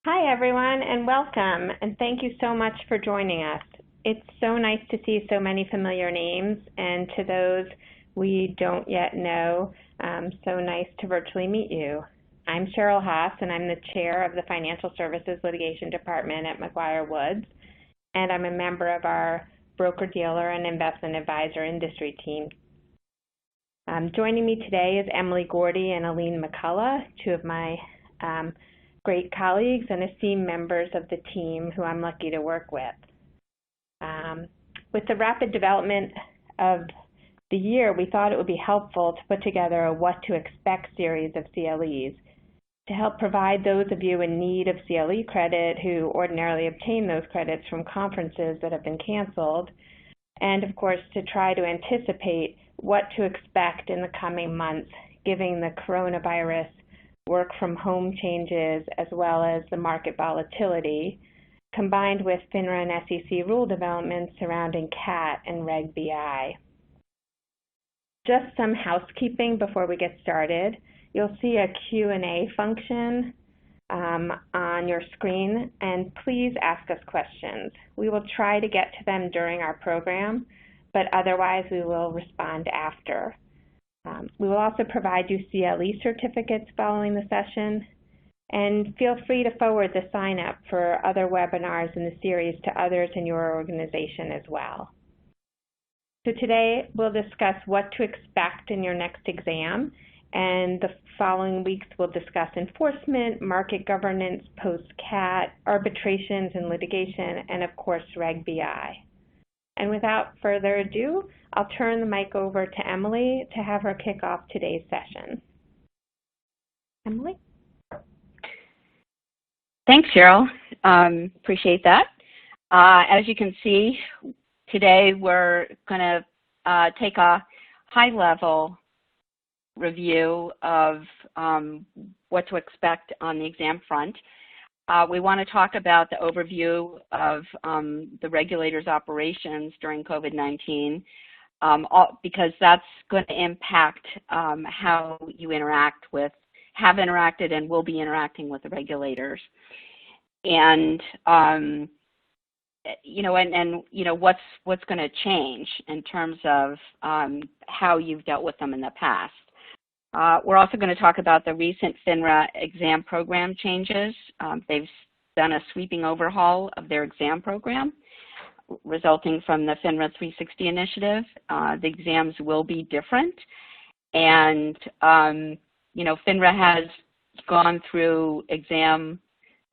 Hi, everyone, and welcome, and thank you so much for joining us. It's so nice to see so many familiar names, and to those we don't yet know, so nice to virtually meet you. I'm Cheryl Haas, and I'm the chair of the Financial Services Litigation Department at McGuire-Woods, and I'm a member of our broker-dealer and investment advisor industry team. Joining me today is Emily Gordy and Aline McCullough, two of my great colleagues and esteemed members of the team who I'm lucky to work with. With the rapid development of the year, we thought it would be helpful to put together a what to expect series of CLEs to help provide those of you in need of CLE credit who ordinarily obtain those credits from conferences that have been canceled, and of course to try to anticipate what to expect in the coming months given the coronavirus work from home changes as well as the market volatility, combined with FINRA and SEC rule developments surrounding CAT and Reg BI. Just some housekeeping before we get started. You'll see a Q&A function on your screen, and please ask us questions. We will try to get to them during our program, but otherwise we will respond after. We will also provide you CLE certificates following the session, and feel free to forward the sign up for other webinars in the series to others in your organization as well. So today we'll discuss what to expect in your next exam, and the following weeks we'll discuss enforcement, market governance, post-CAT, arbitrations and litigation, and of course Reg BI. And without further ado, I'll turn the mic over to Emily to have her kick off today's session. Emily? Thanks, Cheryl. Appreciate that. As you can see, today we're going to take a high-level review of what to expect on the exam front. We want to talk about the overview of the regulator's operations during COVID-19 because that's going to impact how you have interacted and will be interacting with the regulators. And, what's going to change in terms of how you've dealt with them in the past. We're also going to talk about the recent FINRA exam program changes. They've done a sweeping overhaul of their exam program, resulting from the FINRA 360 initiative. The exams will be different, and FINRA has gone through exam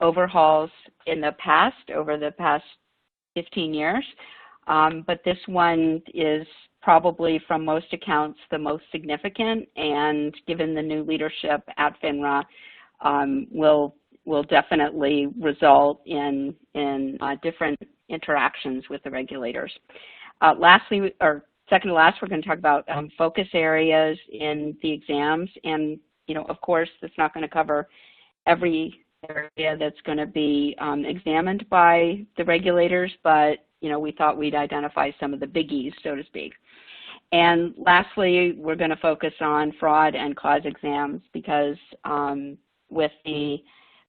overhauls in the past, over the past 15 years, but this one is probably from most accounts the most significant, and given the new leadership at FINRA, will definitely result in different interactions with the regulators. Lastly, or second to last, we're going to talk about focus areas in the exams, and of course, it's not going to cover every area that's going to be examined by the regulators, but we thought we'd identify some of the biggies, so to speak. And lastly, we're going to focus on fraud and cause exams because with the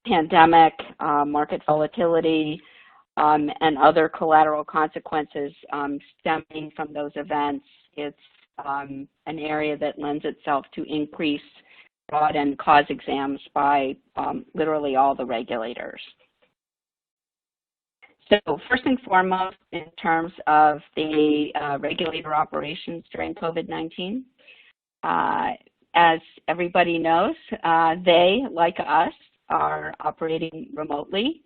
pandemic, market volatility, and other collateral consequences stemming from those events, it's an area that lends itself to increase fraud and cause exams by literally all the regulators. So first and foremost, in terms of the regulator operations during COVID-19, as everybody knows, they, like us, are operating remotely.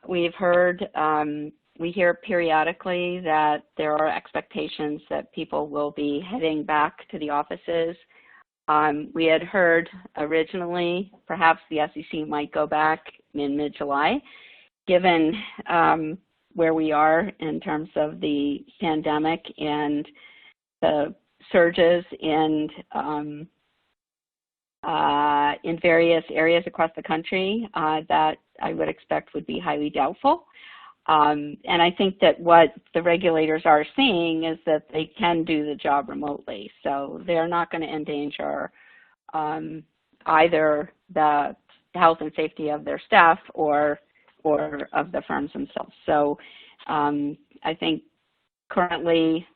We hear periodically that there are expectations that people will be heading back to the offices. We had heard originally perhaps the SEC might go back in mid-July. Given where we are in terms of the pandemic and the surges in various areas across the country, that I would expect would be highly doubtful. And I think that what the regulators are seeing is that they can do the job remotely. So they're not going to endanger either the health and safety of their staff or of the firms themselves. So I think currently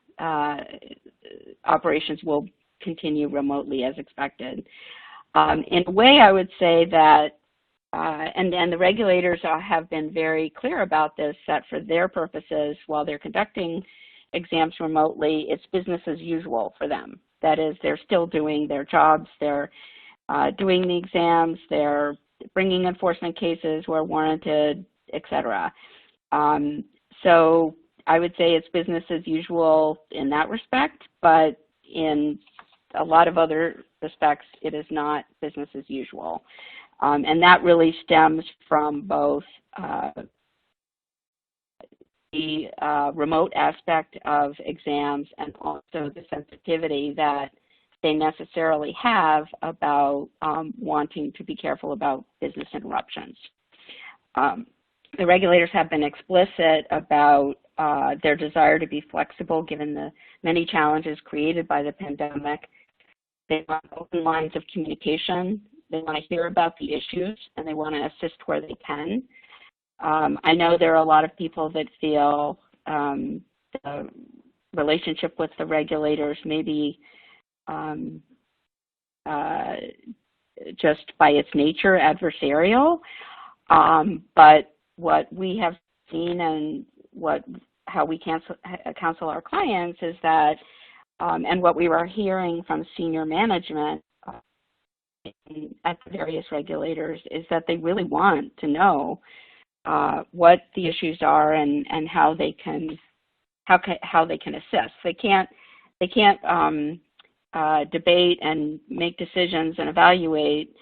operations will continue remotely as expected. In a way, I would say that, and the regulators have been very clear about this, that for their purposes, while they're conducting exams remotely, it's business as usual for them. That is, they're still doing their jobs, they're doing the exams, they're bringing enforcement cases where warranted, et cetera. So I would say it's business as usual in that respect, but in a lot of other respects, it is not business as usual. And that really stems from both the remote aspect of exams and also the sensitivity that they necessarily have about wanting to be careful about business interruptions. The regulators have been explicit about their desire to be flexible given the many challenges created by the pandemic. They want open lines of communication. They want to hear about the issues, and they want to assist where they can. I know there are a lot of people that feel the relationship with the regulators maybe just by its nature adversarial, but what we have seen and how we counsel our clients is that, and what we were hearing from senior management at the various regulators is that they really want to know what the issues are and how they can assist. They can't debate and make decisions and evaluate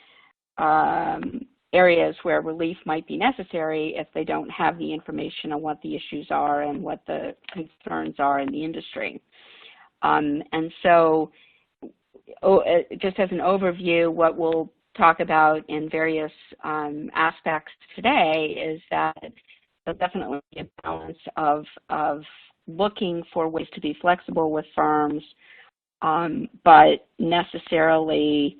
areas where relief might be necessary if they don't have the information on what the issues are and what the concerns are in the industry. And so just as an overview, what we'll talk about in various aspects today is that there's definitely a balance of looking for ways to be flexible with firms, but necessarily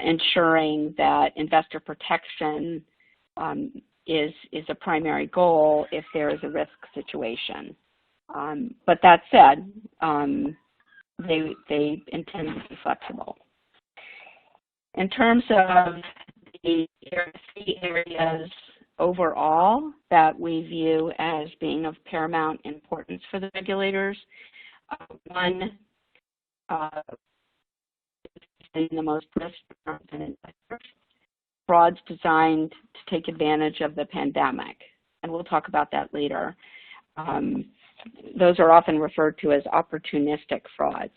ensuring that investor protection is a primary goal if there is a risk situation. But that said, they intend to be flexible. In terms of the key areas overall that we view as being of paramount importance for the regulators, one, the most risk frauds designed to take advantage of the pandemic, and we'll talk about that later. Those are often referred to as opportunistic frauds.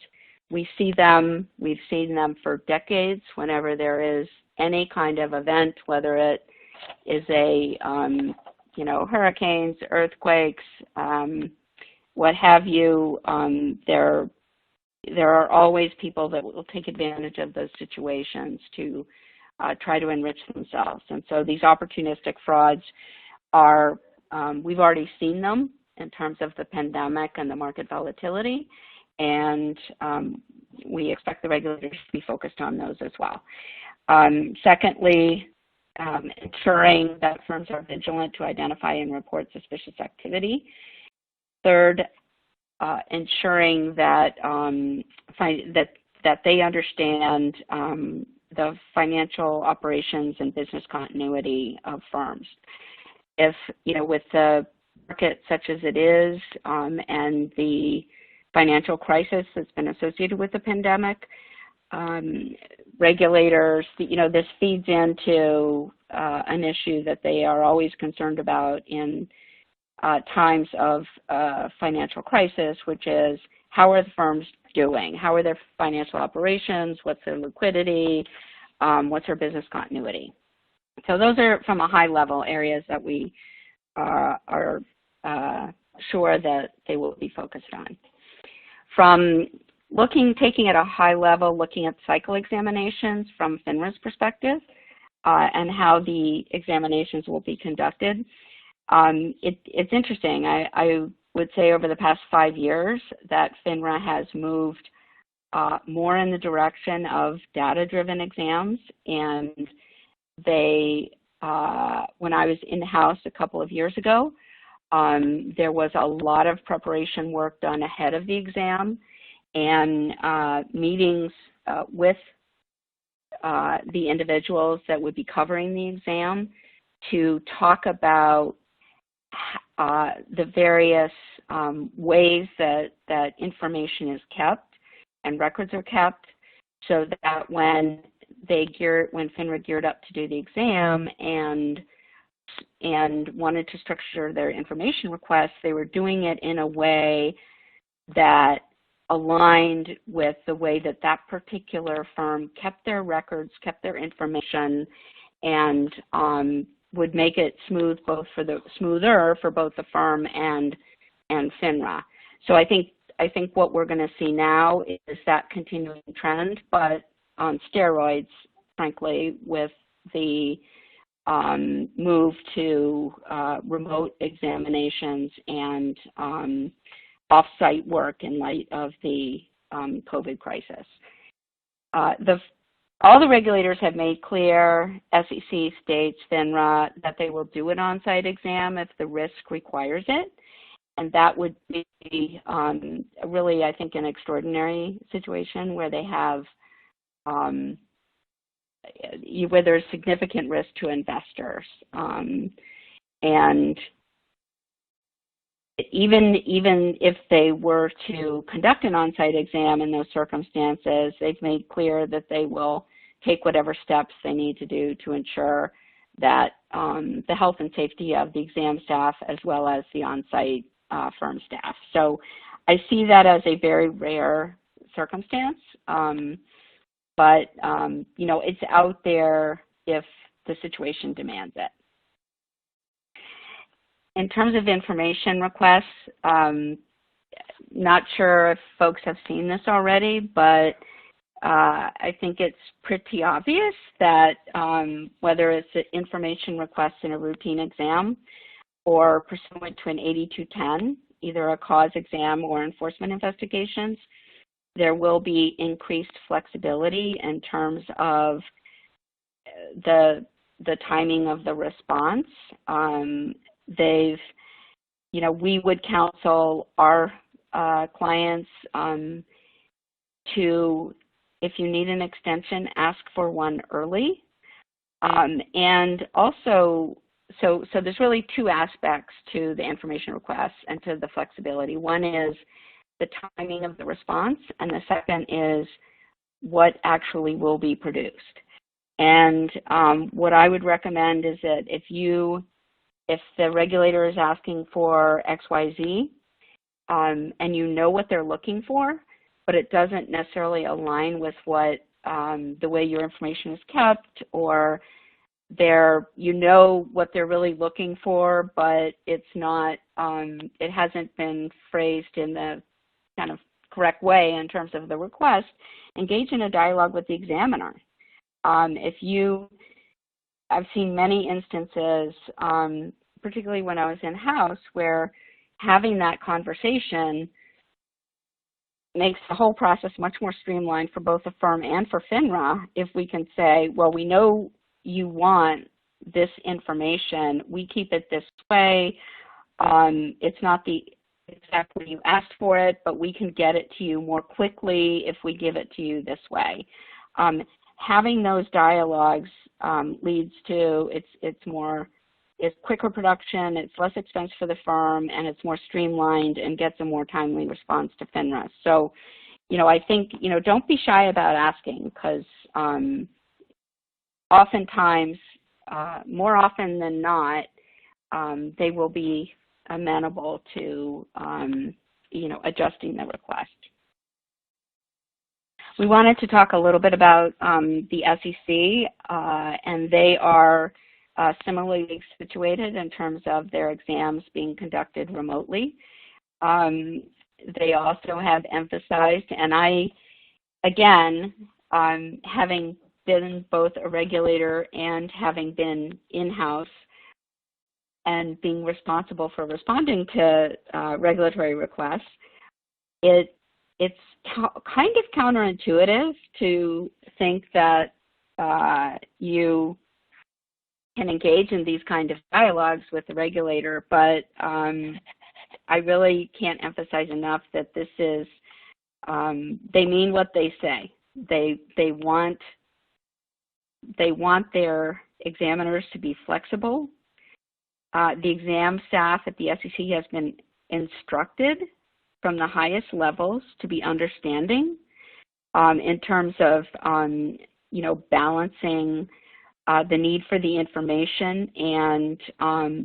We've seen them for decades whenever there is any kind of event, whether it is a, hurricanes, earthquakes, what have you. There are always people that will take advantage of those situations to try to enrich themselves. And so these opportunistic frauds are, we've already seen them in terms of the pandemic and the market volatility, and we expect the regulators to be focused on those as well. Secondly, ensuring that firms are vigilant to identify and report suspicious activity. Third, ensuring that that they understand the financial operations and business continuity of firms. If, with the market such as it is and the financial crisis that's been associated with the pandemic, regulators, this feeds into an issue that they are always concerned about in times of financial crisis, which is how are the firms doing? How are their financial operations? What's their liquidity? What's their business continuity? So those are, from a high level, areas that we are sure that they will be focused on. From taking at a high level, looking at cycle examinations from FINRA's perspective and how the examinations will be conducted, it's interesting. I would say over the past 5 years that FINRA has moved more in the direction of data-driven exams, and they, when I was in-house a couple of years ago, there was a lot of preparation work done ahead of the exam, and meetings with the individuals that would be covering the exam to talk about the various ways that information is kept and records are kept, so that when FINRA geared up to do the exam and wanted to structure their information requests, they were doing it in a way that aligned with the way that that particular firm kept their records, kept their information, and would make it smoother for both the firm and FINRA. So I think what we're going to see now is that continuing trend, but on steroids, frankly, with the move to remote examinations and off-site work in light of the COVID crisis. All the regulators have made clear, SEC, states, FINRA, that they will do an on-site exam if the risk requires it. And that would be really, I think, an extraordinary situation where they have, where there's significant risk to investors. And even if they were to conduct an on-site exam in those circumstances, they've made clear that they will take whatever steps they need to do to ensure that the health and safety of the exam staff as well as the on-site firm staff. So I see that as a very rare circumstance, but you know, it's out there if the situation demands it. In terms of information requests, not sure if folks have seen this already, but I think it's pretty obvious that whether it's an information request in a routine exam or pursuant to an 8210, either a cause exam or enforcement investigations, there will be increased flexibility in terms of the timing of the response. You know, we would counsel our clients to, if you need an extension, ask for one early. And also, so there's really two aspects to the information requests and to the flexibility. One is the timing of the response, and the second is what actually will be produced. And what I would recommend is that if the regulator is asking for XYZ, and you know what they're looking for, but it doesn't necessarily align with what the way your information is kept, or you know what they're really looking for, but it's not, it hasn't been phrased in the kind of correct way in terms of the request, engage in a dialogue with the examiner. I've seen many instances, particularly when I was in-house, where having that conversation makes the whole process much more streamlined for both the firm and for FINRA if we can say, well, we know you want this information, we keep it this way, it's not exactly you asked for it, but we can get it to you more quickly if we give it to you this way. Having those dialogues leads to, it's quicker production, it's less expense for the firm, and it's more streamlined and gets a more timely response to FINRA. So, you know, I think, you know, don't be shy about asking, because oftentimes, more often than not, they will be amenable to, you know, adjusting the request. We wanted to talk a little bit about the SEC, and they are similarly situated in terms of their exams being conducted remotely. They also have emphasized, and I, again, having been both a regulator and having been in-house and being responsible for responding to regulatory requests, it's kind of counterintuitive to think that you can engage in these kind of dialogues with the regulator, but I really can't emphasize enough that this is, they mean what they say. They want their examiners to be flexible. The exam staff at the SEC has been instructed from the highest levels to be understanding in terms of, balancing the need for the information and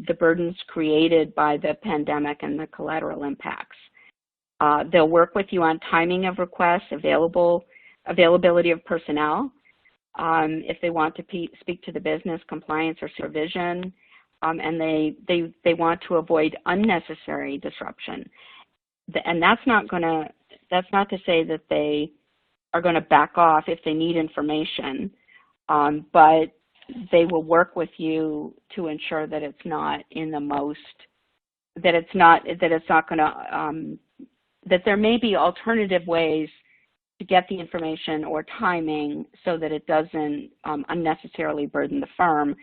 the burdens created by the pandemic and the collateral impacts. They'll work with you on timing of requests, availability of personnel, if they want to speak to the business, compliance, or supervision, and they want to avoid unnecessary disruption. And that's not to say that they are going to back off if they need information, but they will work with you to ensure that it's not in the most, that it's not going to, that there may be alternative ways to get the information or timing so that it doesn't unnecessarily burden the firm,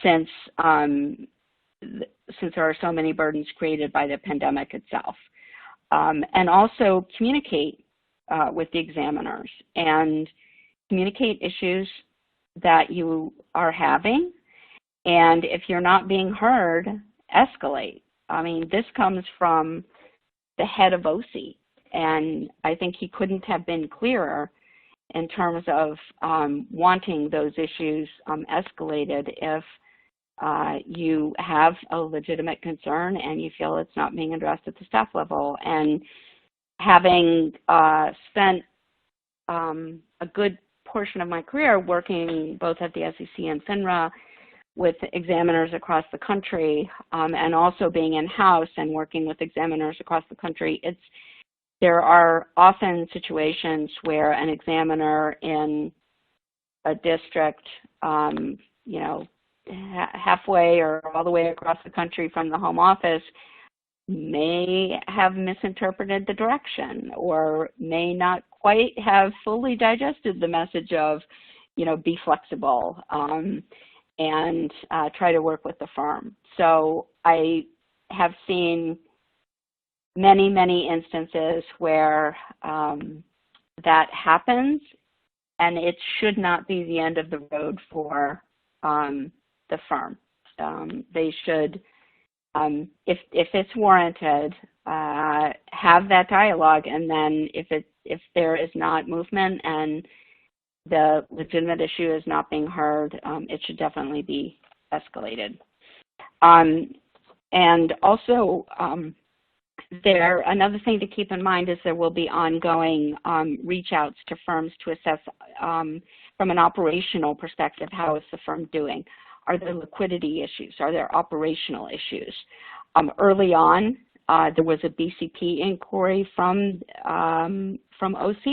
since there are so many burdens created by the pandemic itself. And also communicate with the examiners and communicate issues that you are having, and if you're not being heard, escalate. I mean, this comes from the head of OC, and I think he couldn't have been clearer in terms of wanting those issues escalated if you have a legitimate concern and you feel it's not being addressed at the staff level. And having spent a good portion of my career working both at the SEC and FINRA with examiners across the country, and also being in-house and working with examiners across the country, there are often situations where an examiner in a district, halfway or all the way across the country from the home office may have misinterpreted the direction, or may not quite have fully digested the message of, be flexible and try to work with the firm. So I have seen many, many instances where that happens, and it should not be the end of the road for the firm. They should, if it's warranted, have that dialogue, and then if there is not movement and the legitimate issue is not being heard, it should definitely be escalated. And also, another thing to keep in mind is there will be ongoing reach outs to firms to assess from an operational perspective, how is the firm doing? Are there liquidity issues? Are there operational issues? Early on, there was a BCP inquiry from OC.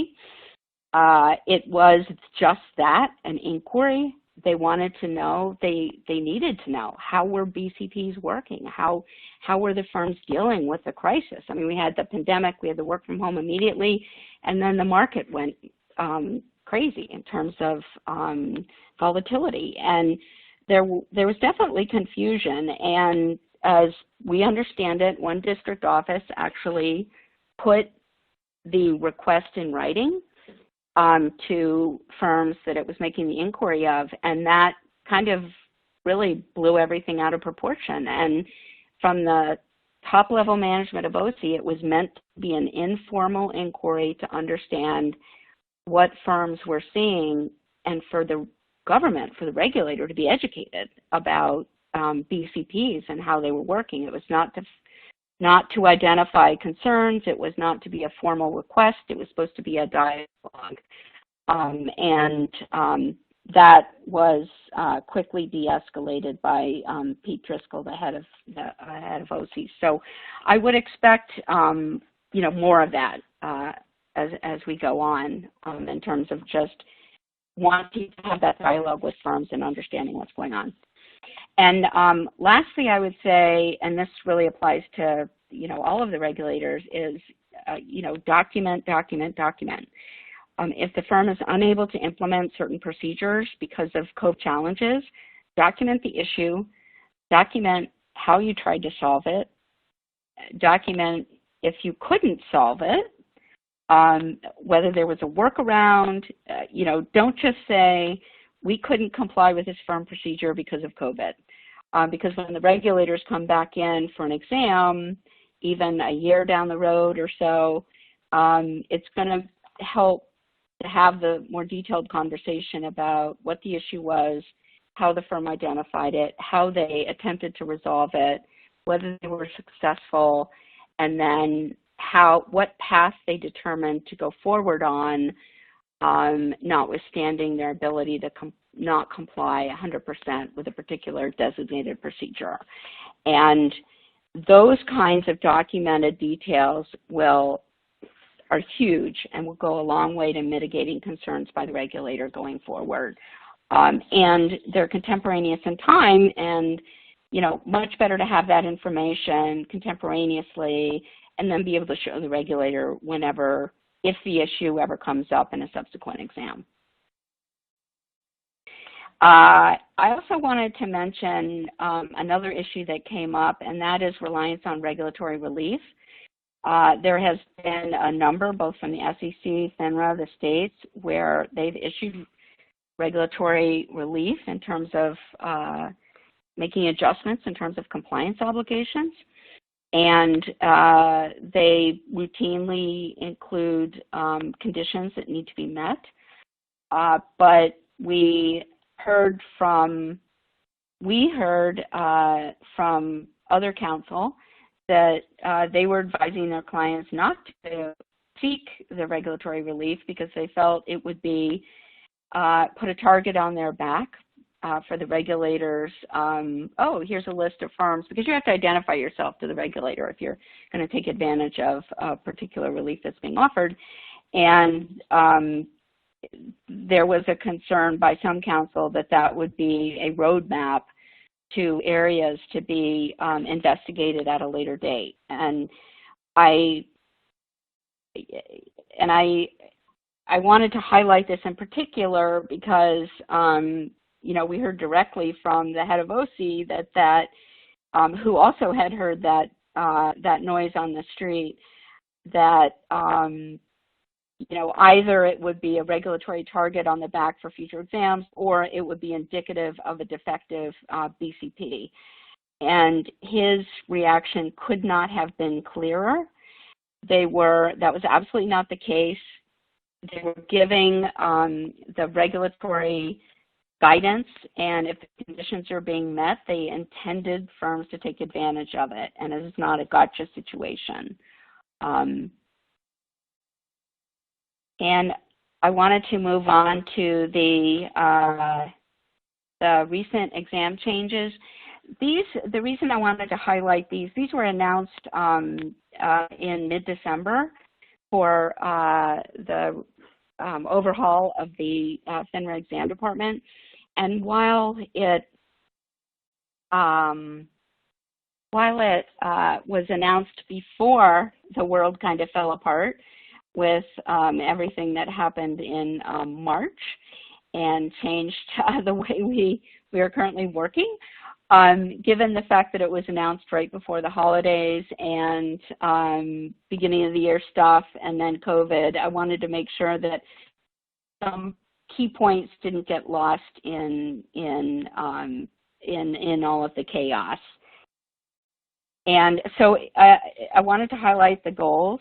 It was just that, an inquiry. They wanted to know, they needed to know, how were BCPs working? How were the firms dealing with the crisis? I mean, we had the pandemic, we had the work from home immediately, and then the market went crazy in terms of volatility. And there was definitely confusion, and as we understand it, one district office actually put the request in writing to firms that it was making the inquiry of, and that kind of really blew everything out of proportion. And from the top level management of OC, it was meant to be an informal inquiry to understand what firms were seeing, and for the government, for the regulator, to be educated about BCPs and how they were working. It was not to identify concerns. It was not to be a formal request. It was supposed to be a dialogue. That was quickly de-escalated by Pete Driscoll, the head of OC. So I would expect more of that as we go on in terms of just wanting to have that dialogue with firms and understanding what's going on. And lastly, I would say, and this really applies to all of the regulators, is document. If the firm is unable to implement certain procedures because of COVID challenges, document the issue, document how you tried to solve it, document if you couldn't solve it, whether there was a workaround. Don't just say, we couldn't comply with this firm procedure because of COVID. Because when the regulators come back in for an exam, even a year down the road or so, it's going to help to have the more detailed conversation about what the issue was, how the firm identified it, how they attempted to resolve it, whether they were successful, and then what path they determined to go forward on, notwithstanding their ability to not comply 100% with a particular designated procedure. And those kinds of documented details are huge and will go a long way to mitigating concerns by the regulator going forward. And they're contemporaneous in time, and much better to have that information contemporaneously and then be able to show the regulator whenever, if the issue ever comes up in a subsequent exam. I also wanted to mention another issue that came up, and that is reliance on regulatory relief. There has been a number, both from the SEC, FINRA, the states, where they've issued regulatory relief in terms of making adjustments in terms of compliance obligations. And they routinely include conditions that need to be met. But we heard from other counsel that they were advising their clients not to seek the regulatory relief because they felt it would be put a target on their back for the regulators. Oh, here's a list of firms, because you have to identify yourself to the regulator if you're going to take advantage of a particular relief that's being offered. And there was a concern by some counsel that that would be a roadmap to areas to be investigated at a later date. And I wanted to highlight this in particular because we heard directly from the head of OC that who also had heard that noise on the street, that either it would be a regulatory target on the back for future exams, or it would be indicative of a defective BCP. And his reaction could not have been clearer. That was absolutely not the case. They were giving the regulatory guidance, and if the conditions are being met, they intended firms to take advantage of it, and it is not a gotcha situation. And I wanted to move on to the recent exam changes. The reason I wanted to highlight these were announced in mid-December for the overhaul of the FINRA exam department. And while it was announced before the world kind of fell apart with everything that happened in March and changed the way we are currently working, given the fact that it was announced right before the holidays and beginning of the year stuff and then COVID, I wanted to make sure that some key points didn't get lost in all of the chaos. And so I wanted to highlight the goals.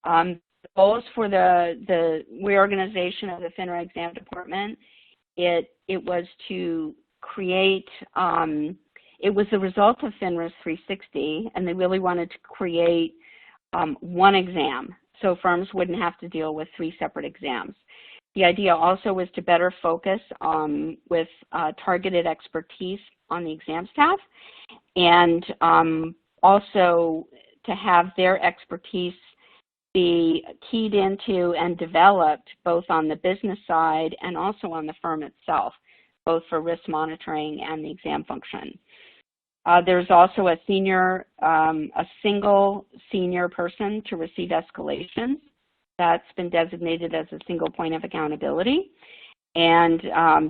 The goals for the reorganization of the FINRA exam department, it was to create, it was the result of FINRA's 360, and they really wanted to create one exam, so firms wouldn't have to deal with 3 separate exams. The idea also was to better focus with targeted expertise on the exam staff, and also to have their expertise be keyed into and developed both on the business side and also on the firm itself, both for risk monitoring and the exam function. There's also a single senior person to receive escalations. That's been designated as a single point of accountability. And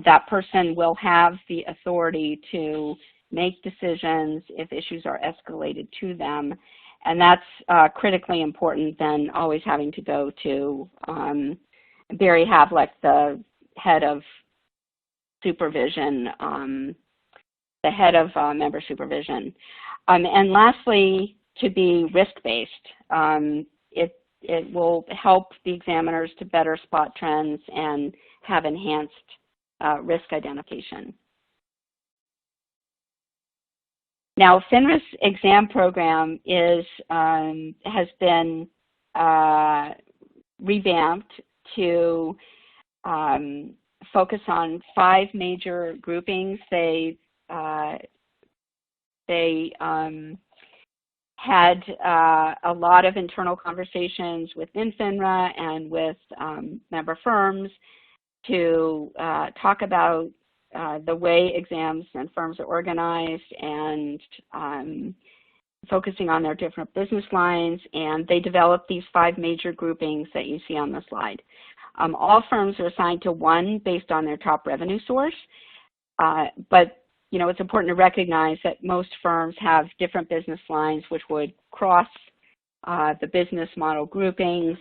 that person will have the authority to make decisions if issues are escalated to them. And that's critically important than always having to go to Barry Havlick, the head of supervision, the head of member supervision. And lastly, to be risk-based. It will help the examiners to better spot trends and have enhanced risk identification. Now, FINRA's exam program has been revamped to focus on 5 major groupings. They had a lot of internal conversations within FINRA and with member firms to talk about the way exams and firms are organized and focusing on their different business lines, and they developed these 5 major groupings that you see on the slide. All firms are assigned to one based on their top revenue source, but you know, it's important to recognize that most firms have different business lines which would cross the business model groupings,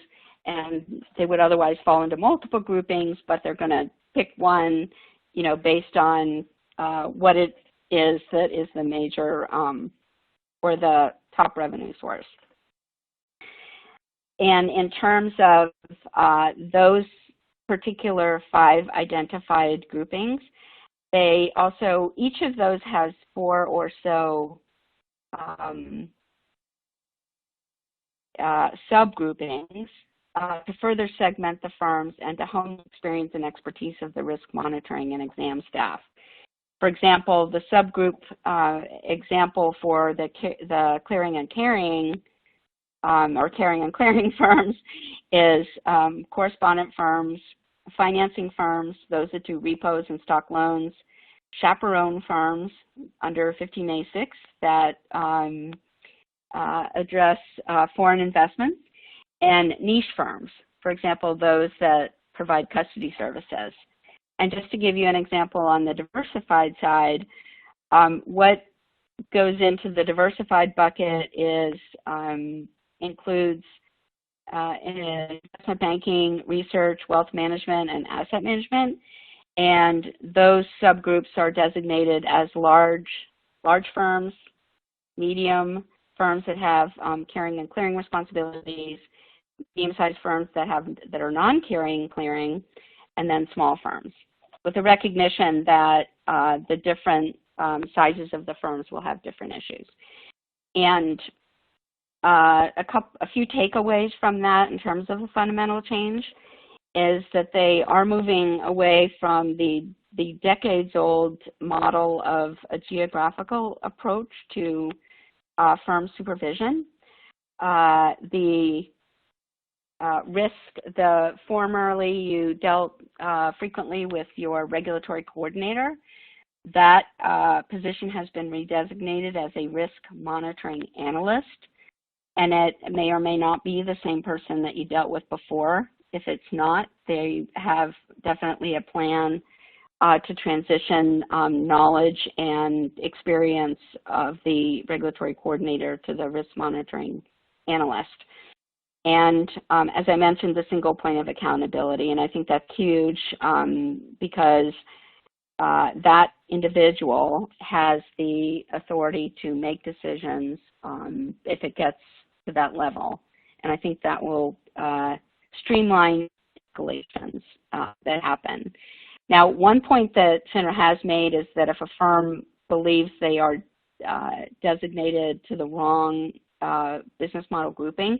and they would otherwise fall into multiple groupings, but they're going to pick one, you know, based on what it is that is the major or the top revenue source. And in terms of those particular 5 identified groupings, they also, each of those has 4 or so subgroupings to further segment the firms and to hone the experience and expertise of the risk monitoring and exam staff. For example, the subgroup example for the clearing and carrying or carrying and clearing firms is correspondent firms, financing firms, those that do repos and stock loans, chaperone firms under 15A6 that address foreign investments, and niche firms, for example, those that provide custody services. And just to give you an example on the diversified side, what goes into the diversified bucket is includes investment banking, research, wealth management, and asset management. And those subgroups are designated as large firms, medium firms that have carrying and clearing responsibilities, medium-sized firms that are non-carrying clearing, and then small firms, with the recognition that the different sizes of the firms will have different issues. And a few takeaways from that in terms of a fundamental change is that they are moving away from the decades-old model of a geographical approach to firm supervision. Formerly you dealt frequently with your regulatory coordinator. That position has been redesignated as a risk monitoring analyst, and it may or may not be the same person that you dealt with before. If it's not, they have definitely a plan to transition knowledge and experience of the regulatory coordinator to the risk monitoring analyst. And as I mentioned, the single point of accountability, and I think that's huge because that individual has the authority to make decisions if it gets to that level. And I think that will streamline escalations that happen. Now, one point that FINRA has made is that if a firm believes they are designated to the wrong business model grouping,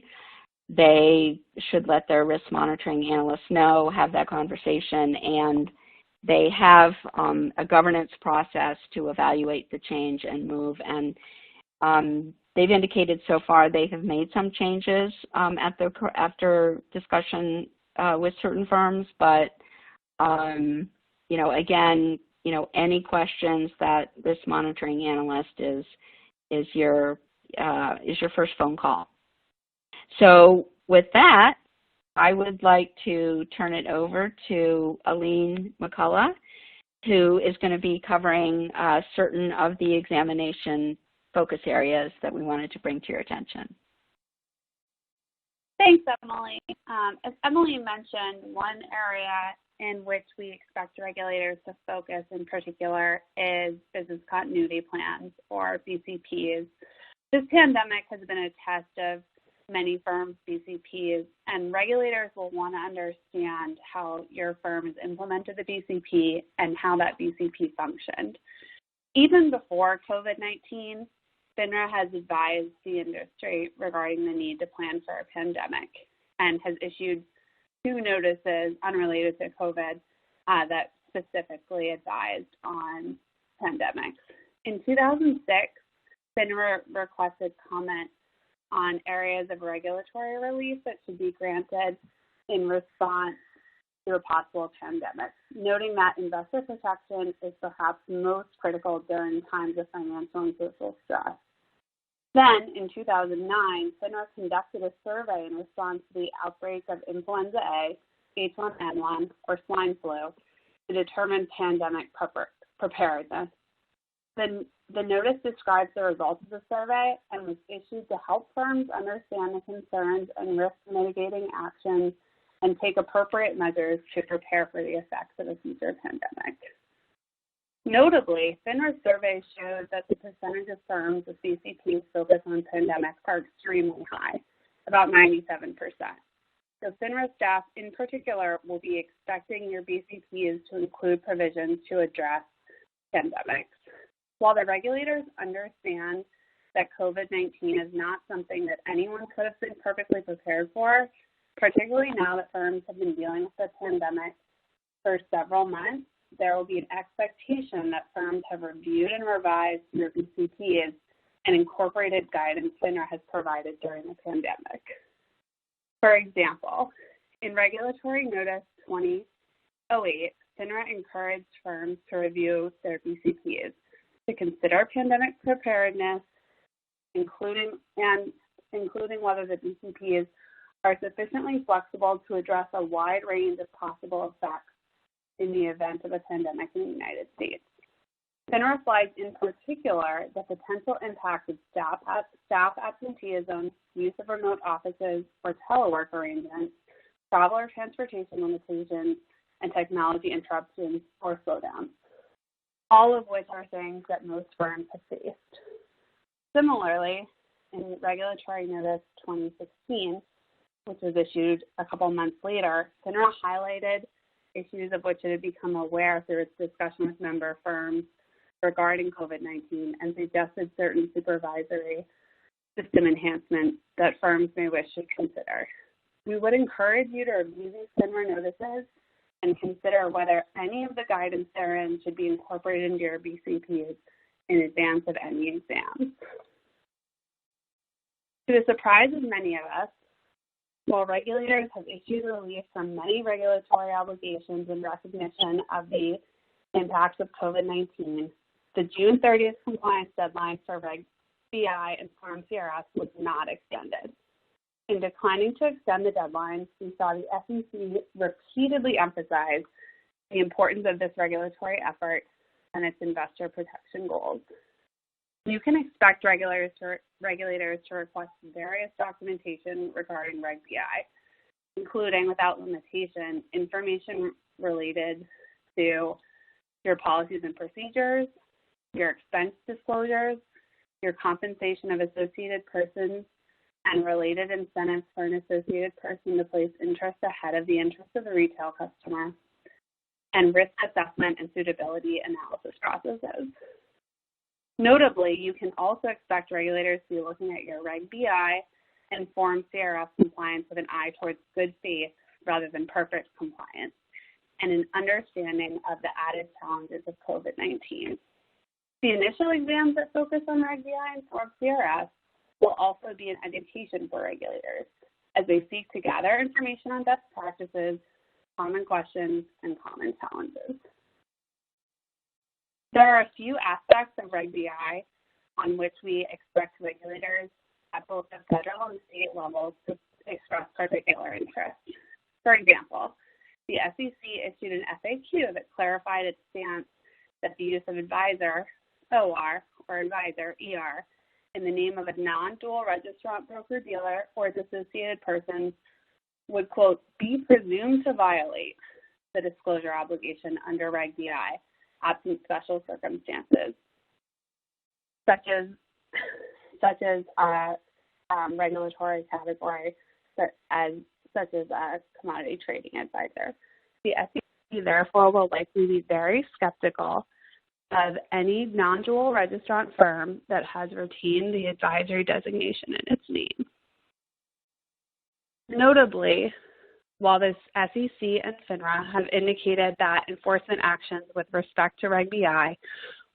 they should let their risk monitoring analysts know, have that conversation, and they have a governance process to evaluate the change and move. And they've indicated so far they have made some changes after discussion with certain firms, but you know, again, you know, any questions that risk monitoring analyst is your first phone call. So with that, I would like to turn it over to Aline McCullough, who is going to be covering certain of the examination focus areas that we wanted to bring to your attention. Thanks, Emily. As Emily mentioned, one area in which we expect regulators to focus in particular is business continuity plans, or BCPs. This pandemic has been a test of many firms' BCPs, and regulators will want to understand how your firm has implemented the BCP and how that BCP functioned. Even before COVID-19, FINRA has advised the industry regarding the need to plan for a pandemic and has issued 2 notices unrelated to COVID that specifically advised on pandemics. In 2006, FINRA requested comment on areas of regulatory relief that should be granted in response to a possible pandemic, noting that investor protection is perhaps most critical during times of financial and social stress. Then, in 2009, FINRA conducted a survey in response to the outbreak of influenza A, H1N1, or swine flu to determine pandemic preparedness. The notice describes the results of the survey and was issued to help firms understand the concerns and risk mitigating actions and take appropriate measures to prepare for the effects of a future pandemic. Notably, FINRA's survey shows that the percentage of firms with BCPs focused on pandemics are extremely high, about 97%. So FINRA staff in particular will be expecting your BCPs to include provisions to address pandemics. While the regulators understand that COVID-19 is not something that anyone could have been perfectly prepared for, particularly now that firms have been dealing with the pandemic for several months, there will be an expectation that firms have reviewed and revised your BCPs and incorporated guidance FINRA has provided during the pandemic. For example, in Regulatory Notice 2008, FINRA encouraged firms to review their BCPs to consider pandemic preparedness, including whether the BCPs are sufficiently flexible to address a wide range of possible effects in the event of a pandemic in the United States. FINRA flagged in particular the potential impact of staff absenteeism, use of remote offices or telework arrangements, travel or transportation limitations, and technology interruptions or slowdowns, all of which are things that most firms have faced. Similarly, in Regulatory Notice 2016, which was issued a couple months later, FINRA highlighted issues of which it had become aware through its discussion with member firms regarding COVID-19 and suggested certain supervisory system enhancements that firms may wish to consider. We would encourage you to review these FINRA notices and consider whether any of the guidance therein should be incorporated into your BCPs in advance of any exams. To the surprise of many of us, while regulators have issued relief from many regulatory obligations in recognition of the impacts of COVID-19, the June 30th compliance deadline for Reg BI and Form CRS was not extended. In declining to extend the deadline, we saw the SEC repeatedly emphasize the importance of this regulatory effort and its investor protection goals. You can expect regulators to request various documentation regarding Reg BI, including, without limitation, information related to your policies and procedures, your expense disclosures, your compensation of associated persons, and related incentives for an associated person to place interest ahead of the interest of the retail customer, and risk assessment and suitability analysis processes. Notably, you can also expect regulators to be looking at your Reg BI and Form CRS compliance with an eye towards good faith rather than perfect compliance, and an understanding of the added challenges of COVID-19. The initial exams that focus on Reg BI and Form CRS will also be an education for regulators as they seek to gather information on best practices, common questions, and common challenges. There are a few aspects of Reg BI on which we expect regulators at both the federal and state levels to express particular interest. For example, the SEC issued an FAQ that clarified its stance that the use of advisor, OR, or advisor, ER, in the name of a non-dual registrant broker-dealer or its associated persons would, quote, be presumed to violate the disclosure obligation under Reg BI, absent special circumstances, such as regulatory category, such as a commodity trading advisor. The SEC, therefore, will likely be very skeptical of any non-dual registrant firm that has retained the advisory designation in its name. Notably, while the SEC and FINRA have indicated that enforcement actions with respect to Reg BI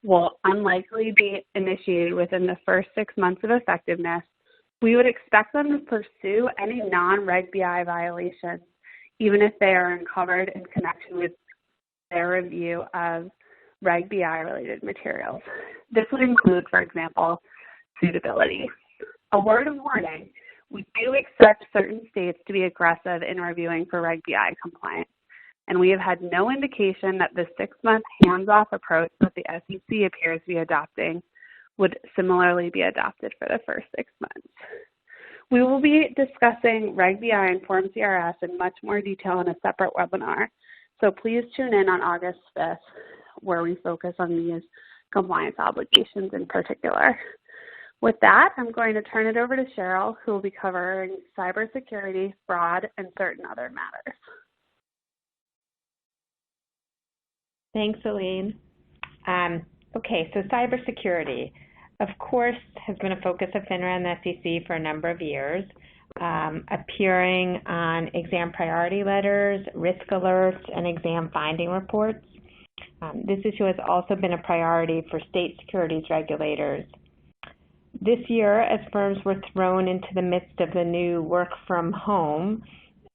will unlikely be initiated within the first 6 months of effectiveness, we would expect them to pursue any non-Reg BI violations, even if they are uncovered in connection with their review of Reg BI-related materials. This would include, for example, suitability. A word of warning, we do expect certain states to be aggressive in reviewing for Reg BI compliance, and we have had no indication that the 6-month hands-off approach that the SEC appears to be adopting would similarly be adopted for the first 6 months. We will be discussing Reg BI and Form CRS in much more detail in a separate webinar, so please tune in on August 5th, where we focus on these compliance obligations in particular. With that, I'm going to turn it over to Cheryl, who will be covering cybersecurity, fraud, and certain other matters. Thanks, Elaine. Okay, so cybersecurity, of course, has been a focus of FINRA and the SEC for a number of years, appearing on exam priority letters, risk alerts, and exam finding reports. This issue has also been a priority for state securities regulators. This year, as firms were thrown into the midst of the new work from home,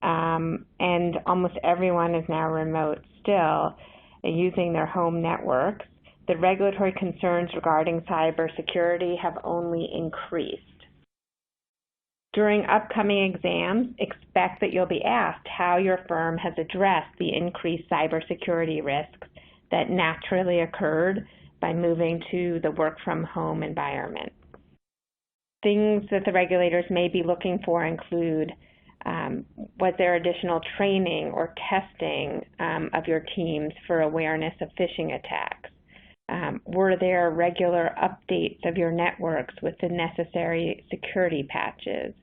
and almost everyone is now remote still, using their home networks, the regulatory concerns regarding cybersecurity have only increased. During upcoming exams, expect that you'll be asked how your firm has addressed the increased cybersecurity risks that naturally occurred by moving to the work from home environment. Things that the regulators may be looking for include, was there additional training or testing of your teams for awareness of phishing attacks? Were there regular updates of your networks with the necessary security patches?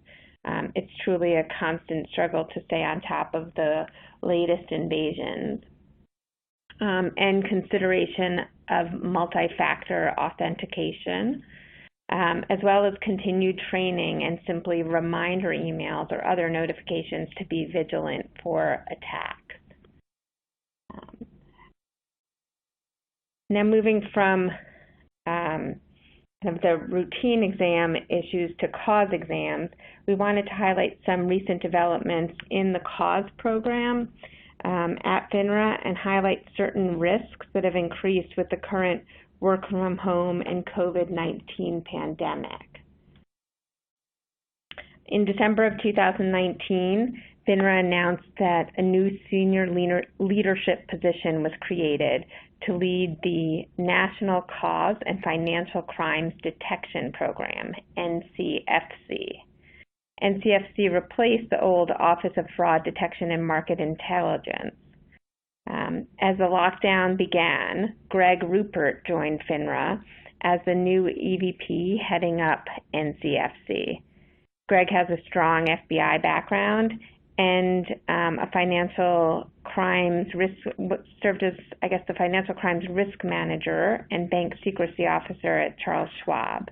It's truly a constant struggle to stay on top of the latest invasions. And consideration of multi-factor authentication, as well as continued training and simply reminder emails or other notifications to be vigilant for attacks. Now moving from the routine exam issues to cause exams, we wanted to highlight some recent developments in the cause program at FINRA and highlight certain risks that have increased with the current work from home and COVID-19 pandemic. In December of 2019, FINRA announced that a new senior leadership position was created to lead the National Cause and Financial Crimes Detection Program, NCFC. NCFC replaced the old Office of Fraud Detection and Market Intelligence. As the lockdown began, Greg Rupert joined FINRA as the new EVP heading up NCFC. Greg has a strong FBI background and a financial crimes risk, served as, I guess, the financial crimes risk manager and bank secrecy officer at Charles Schwab.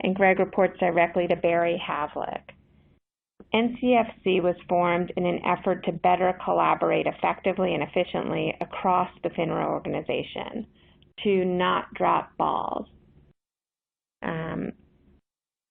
And Greg reports directly to Barry Havlick. NCFC was formed in an effort to better collaborate effectively and efficiently across the FINRA organization, to not drop balls.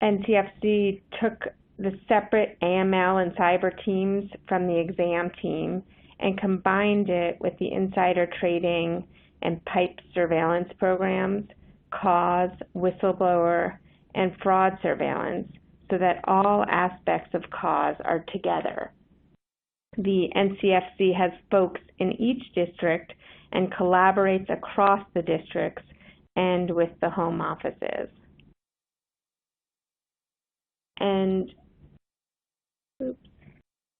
NCFC took the separate AML and cyber teams from the exam team and combined it with the insider trading and pipe surveillance programs, cause, whistleblower, and fraud surveillance, so that all aspects of cause are together. The NCFC has folks in each district and collaborates across the districts and with the home offices. And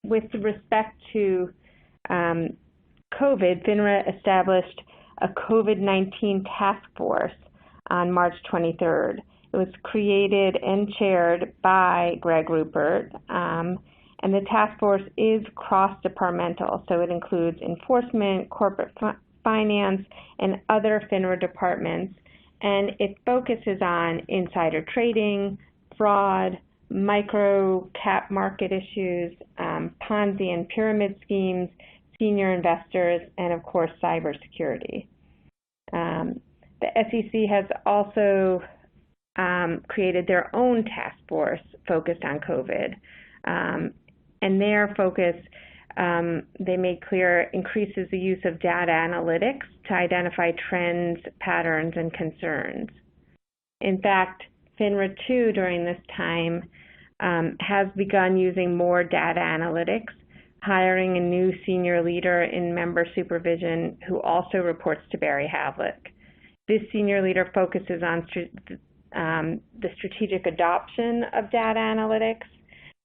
with respect to COVID, FINRA established a COVID-19 task force on March 23rd. It was created and chaired by Greg Rupert, and the task force is cross-departmental, so it includes enforcement, corporate finance, and other FINRA departments, and it focuses on insider trading, fraud, micro-cap market issues, Ponzi and pyramid schemes, senior investors, and of course, cybersecurity. The SEC has also created their own task force focused on COVID. And their focus, they made clear, increases the use of data analytics to identify trends, patterns, and concerns. In fact, FINRA 2 during this time has begun using more data analytics, hiring a new senior leader in member supervision who also reports to Barry Havlick. This senior leader focuses on the strategic adoption of data analytics,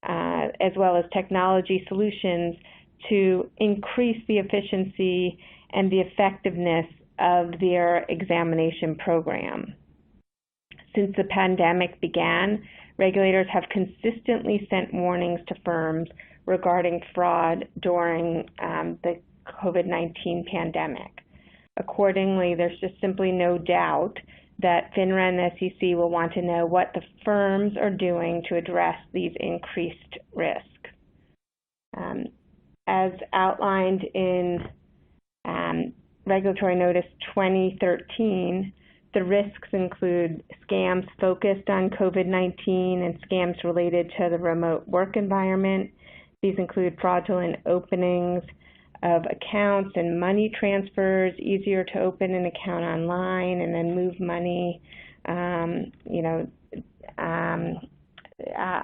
as well as technology solutions to increase the efficiency and the effectiveness of their examination program. Since the pandemic began, regulators have consistently sent warnings to firms regarding fraud during the COVID-19 pandemic. Accordingly, there's just simply no doubt that FINRA and the SEC will want to know what the firms are doing to address these increased risks. As outlined in Regulatory Notice 2013, the risks include scams focused on COVID-19 and scams related to the remote work environment. These include fraudulent openings of accounts and money transfers, easier to open an account online and then move money.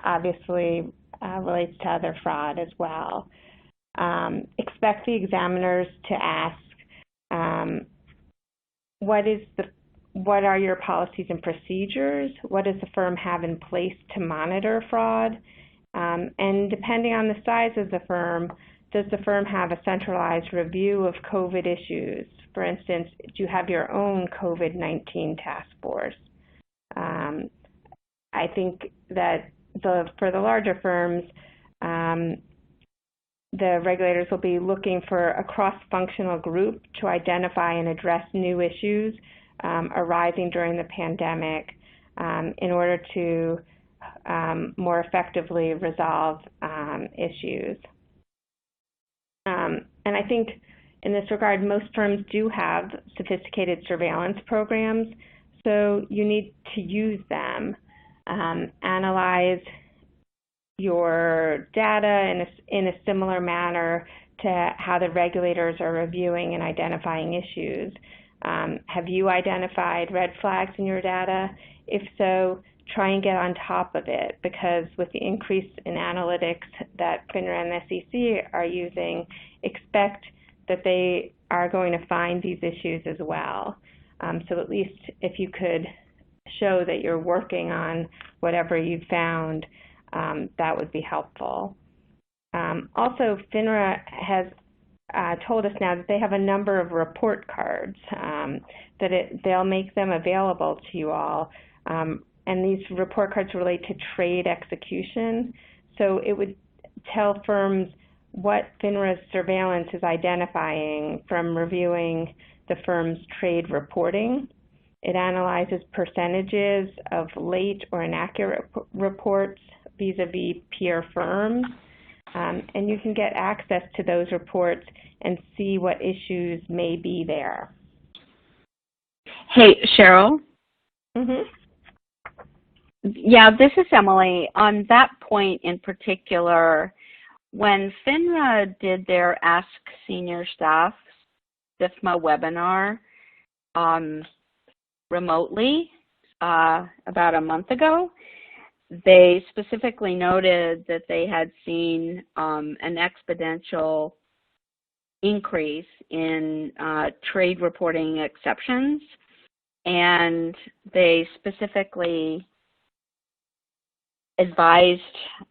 Obviously relates to other fraud as well. Expect the examiners to ask, what are your policies and procedures? What does the firm have in place to monitor fraud? And depending on the size of the firm, does the firm have a centralized review of COVID issues? For instance, do you have your own COVID-19 task force? I think that for the larger firms, the regulators will be looking for a cross-functional group to identify and address new issues arising during the pandemic in order to more effectively resolve issues. And I think in this regard, most firms do have sophisticated surveillance programs, so you need to use them. Analyze your data in a similar manner to how the regulators are reviewing and identifying issues. Have you identified red flags in your data? If so, try and get on top of it, because with the increase in analytics that FINRA and the SEC are using, expect that they are going to find these issues as well. So at least if you could show that you're working on whatever you've found, that would be helpful. Also, FINRA has told us now that they have a number of report cards, they'll make them available to you all. And these report cards relate to trade execution. So it would tell firms what FINRA's surveillance is identifying from reviewing the firm's trade reporting. It analyzes percentages of late or inaccurate reports vis-a-vis peer firms. And you can get access to those reports and see what issues may be there. Hey, Cheryl. Mm-hmm. Yeah, this is Emily. On that point in particular, when FINRA did their Ask Senior Staff SIFMA webinar remotely about a month ago, they specifically noted that they had seen an exponential increase in trade reporting exceptions, and they specifically advised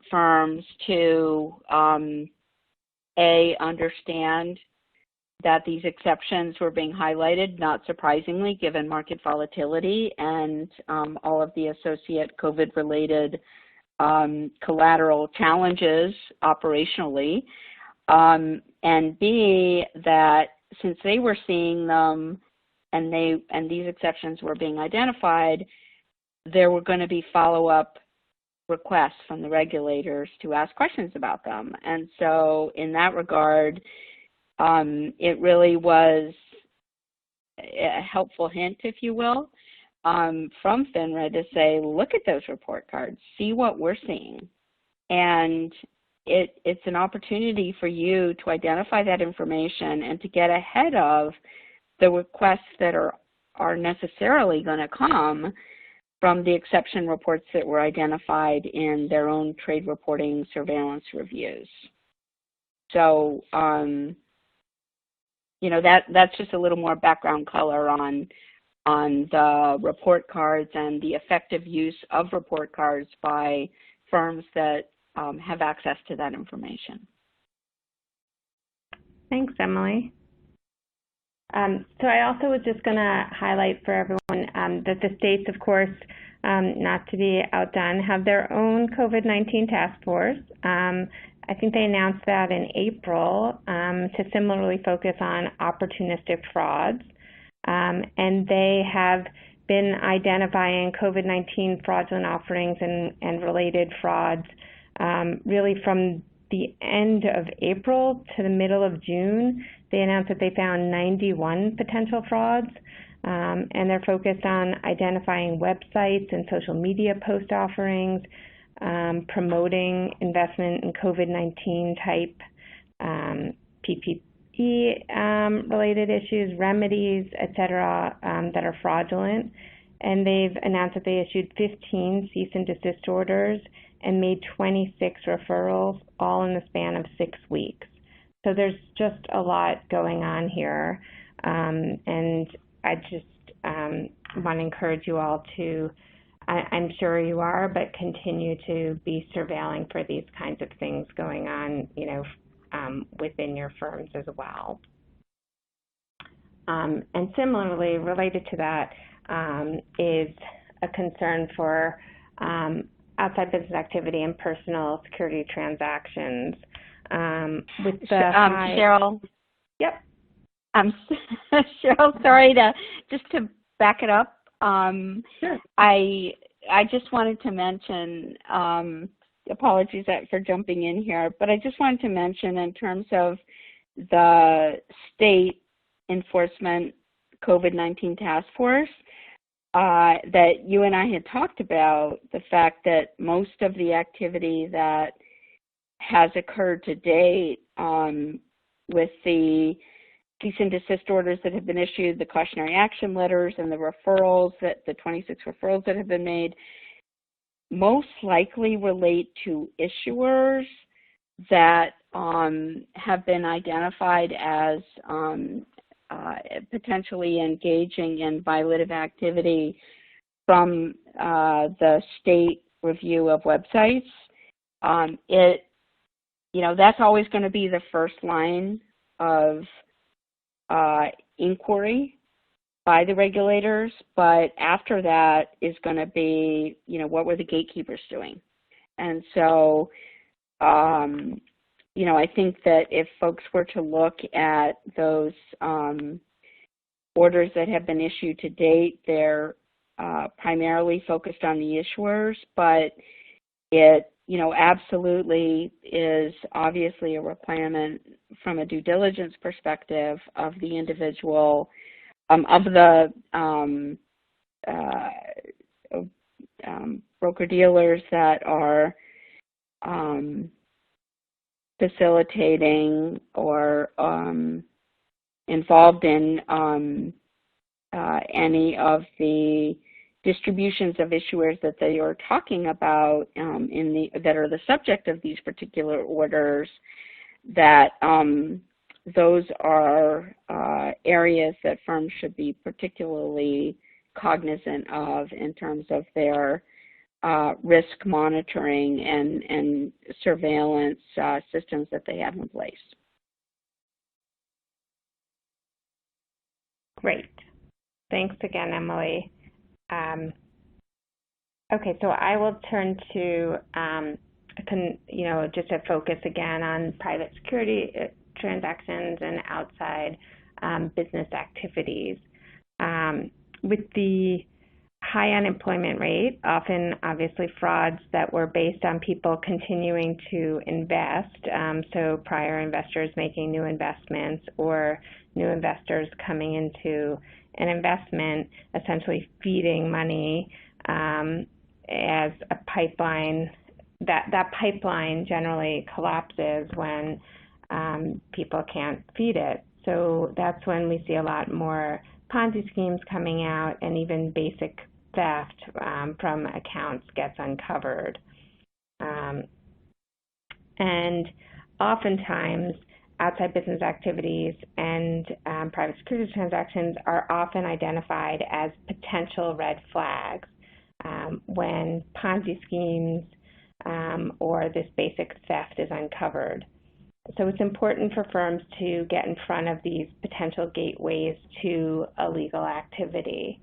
firms to understand that these exceptions were being highlighted, not surprisingly, given market volatility and all of the associate COVID-related collateral challenges operationally, and B, that since they were seeing them and these exceptions were being identified, there were going to be follow-up requests from the regulators to ask questions about them. And so in that regard, it really was a helpful hint, if you will, from FINRA to say, look at those report cards, see what we're seeing. And it's an opportunity for you to identify that information and to get ahead of the requests that are necessarily going to come from the exception reports that were identified in their own trade reporting surveillance reviews. So, that's just a little more background color on the report cards and the effective use of report cards by firms that have access to that information. Thanks, Emily. So I also was just going to highlight for everyone that the states, of course, not to be outdone, have their own COVID-19 task force. I think they announced that in April to similarly focus on opportunistic frauds. And they have been identifying COVID-19 fraudulent offerings and related frauds really from the end of April to the middle of June. They announced that they found 91 potential frauds, and they're focused on identifying websites and social media post offerings, promoting investment in COVID-19 type PPP related issues, remedies, et cetera, that are fraudulent. And they've announced that they issued 15 cease and desist orders and made 26 referrals, all in the span of 6 weeks. So there's just a lot going on here. And I just want to encourage you all to, I'm sure you are, but continue to be surveilling for these kinds of things going on, within your firms as well. And similarly, related to that is a concern for outside business activity and personal security transactions. With the Cheryl. Yep. Cheryl, sorry to back it up. Sure. I just wanted to mention, apologies for jumping in here, but I just wanted to mention in terms of the state enforcement COVID-19 task force, that you and I had talked about the fact that most of the activity that has occurred to date with the cease and desist orders that have been issued, the cautionary action letters, and the referrals, the 26 referrals that have been made, most likely relate to issuers that have been identified as potentially engaging in violative activity from the state review of websites. That's always going to be the first line of inquiry by the regulators, but after that is going to be, what were the gatekeepers doing? And so, I think that if folks were to look at those orders that have been issued to date, they're primarily focused on the issuers, but it, absolutely is obviously a requirement from a due diligence perspective of the individual, of the broker-dealers that are facilitating or involved in any of the distributions of issuers that they are talking about that are the subject of these particular orders, that those are areas that firms should be particularly cognizant of in terms of their risk monitoring and surveillance systems that they have in place. Great. Thanks again, Emily. Okay, so I will turn to, just a focus again on private security transactions and outside business activities. With the high unemployment rate, often obviously frauds that were based on people continuing to invest, so prior investors making new investments or new investors coming into an investment, essentially feeding money as a pipeline. That pipeline generally collapses when people can't feed it. So that's when we see a lot more Ponzi schemes coming out, and even basic theft from accounts gets uncovered. And oftentimes, outside business activities and private security transactions are often identified as potential red flags when Ponzi schemes or this basic theft is uncovered. So it's important for firms to get in front of these potential gateways to illegal activity.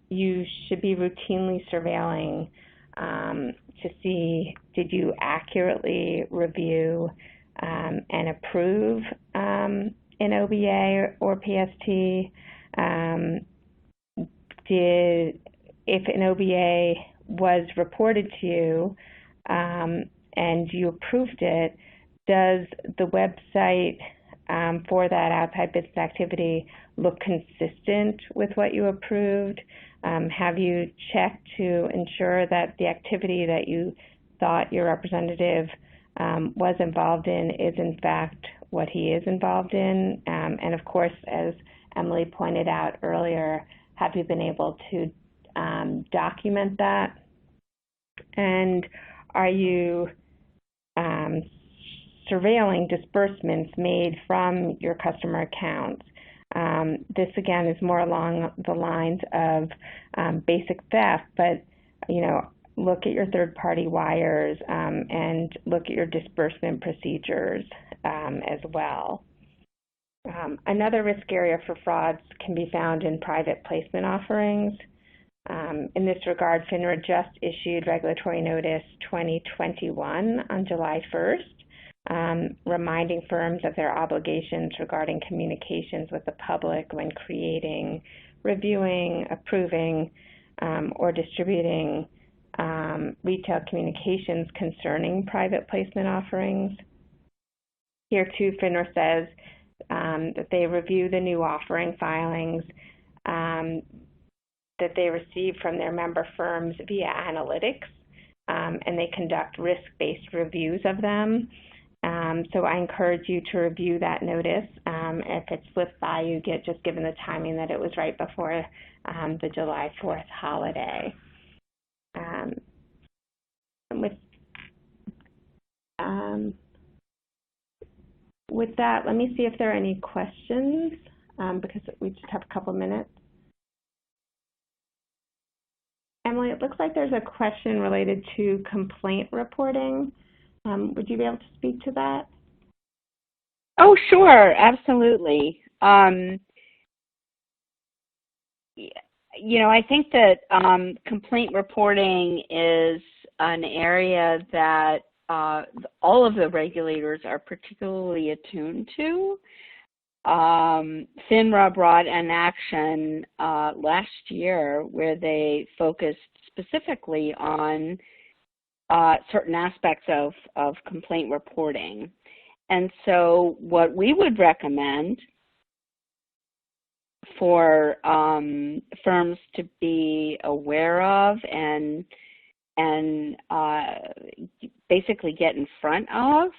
You should be routinely surveilling to see, did you accurately review and approve an OBA or PST? If an OBA was reported to you and you approved it, does the website for that outside business activity look consistent with what you approved? Have you checked to ensure that the activity that you thought your representative was involved in is in fact what he is involved in? And of course, as Emily pointed out earlier, have you been able to document that? And are you surveilling disbursements made from your customer accounts? This again is more along the lines of basic theft, but look at your third-party wires and look at your disbursement procedures as well. Another risk area for frauds can be found in private placement offerings. In this regard, FINRA just issued Regulatory Notice 2021 on July 1st, reminding firms of their obligations regarding communications with the public when creating, reviewing, approving, or distributing retail communications concerning private placement offerings. Here too, FINRA says that they review the new offering filings that they receive from their member firms via analytics, and they conduct risk-based reviews of them. So I encourage you to review that notice. If it slips by you, just given the timing that it was right before the July 4th holiday. With that, let me see if there are any questions, because we just have a couple minutes. Emily, it looks like there's a question related to complaint reporting. Would you be able to speak to that? Oh, sure, absolutely. I think that complaint reporting is an area that all of the regulators are particularly attuned to. FINRA brought an action last year where they focused specifically on certain aspects of complaint reporting. And so what we would recommend for firms to be aware of and basically get in front of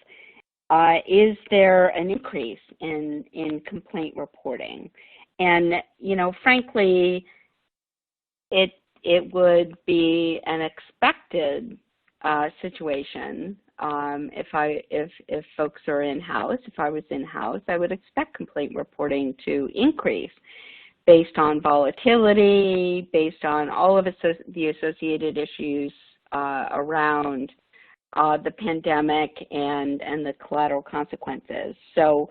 is there an increase in complaint reporting. And, frankly, it would be an expected situation. If folks are in-house, if I was in-house, I would expect complaint reporting to increase based on volatility, based on all of the associated issues around the pandemic and the collateral consequences. So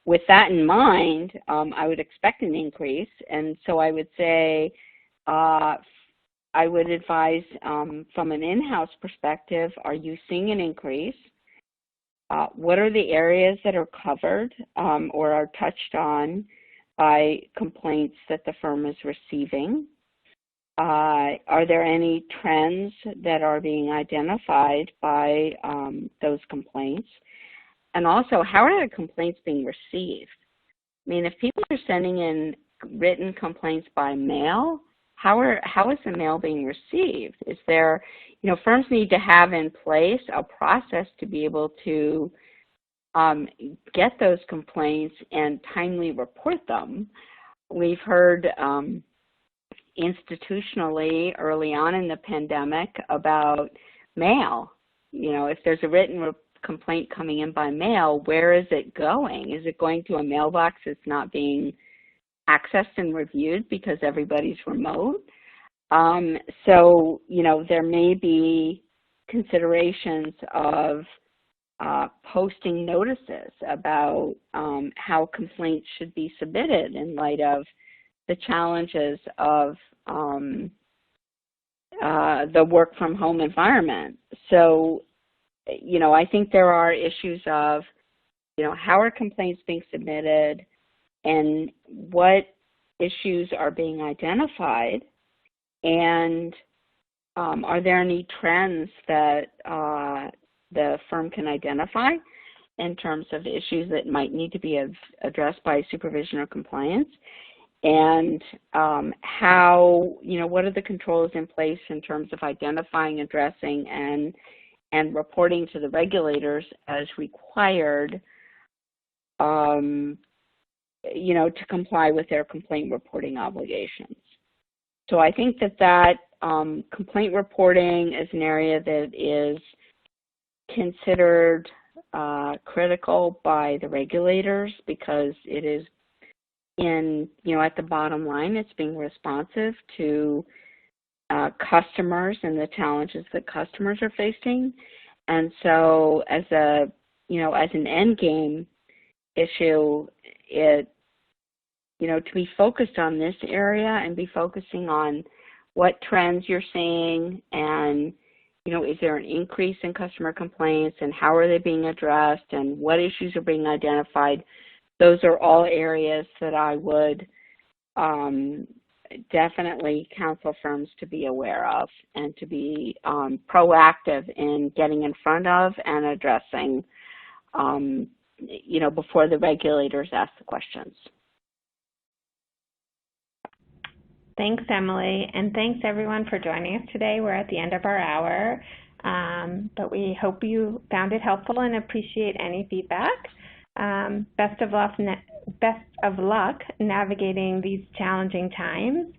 with that in mind, I would expect an increase, and so I would say I would advise from an in-house perspective, are you seeing an increase? What are the areas that are covered or are touched on by complaints that the firm is receiving? Are there any trends that are being identified by those complaints? And also, how are the complaints being received? I mean, if people are sending in written complaints by mail, how is the mail being received? Is there, firms need to have in place a process to be able to get those complaints and timely report them. We've heard institutionally early on in the pandemic about mail. If there's a written complaint coming in by mail, where is it going? Is it going to a mailbox that's not being accessed and reviewed because everybody's remote? So, there may be considerations of posting notices about how complaints should be submitted in light of the challenges of the work from home environment. So, I think there are issues of, how are complaints being submitted and what issues are being identified, and are there any trends that the firm can identify in terms of issues that might need to be addressed by supervision or compliance, and what are the controls in place in terms of identifying, addressing, and reporting to the regulators as required, to comply with their complaint reporting obligations. So I think that complaint reporting is an area that is considered critical by the regulators because it is at the bottom line, it's being responsive to customers and the challenges that customers are facing. And so as an end game issue, to be focused on this area and be focusing on what trends you're seeing and, is there an increase in customer complaints and how are they being addressed and what issues are being identified. Those are all areas that I would definitely counsel firms to be aware of and to be proactive in getting in front of and addressing, before the regulators ask the questions. Thanks, Emily, and thanks everyone for joining us today. We're at the end of our hour, but we hope you found it helpful and appreciate any feedback. Best of luck navigating these challenging times,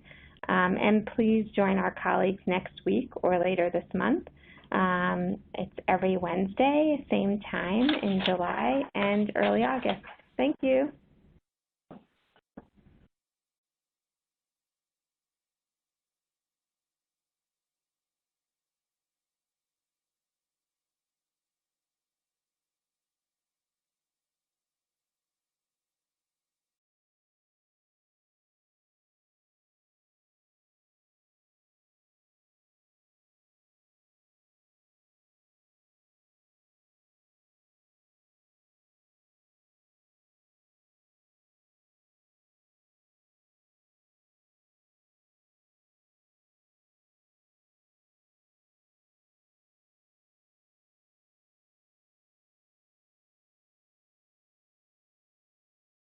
and please join our colleagues next week or later this month. It's every Wednesday, same time in July and early August. Thank you.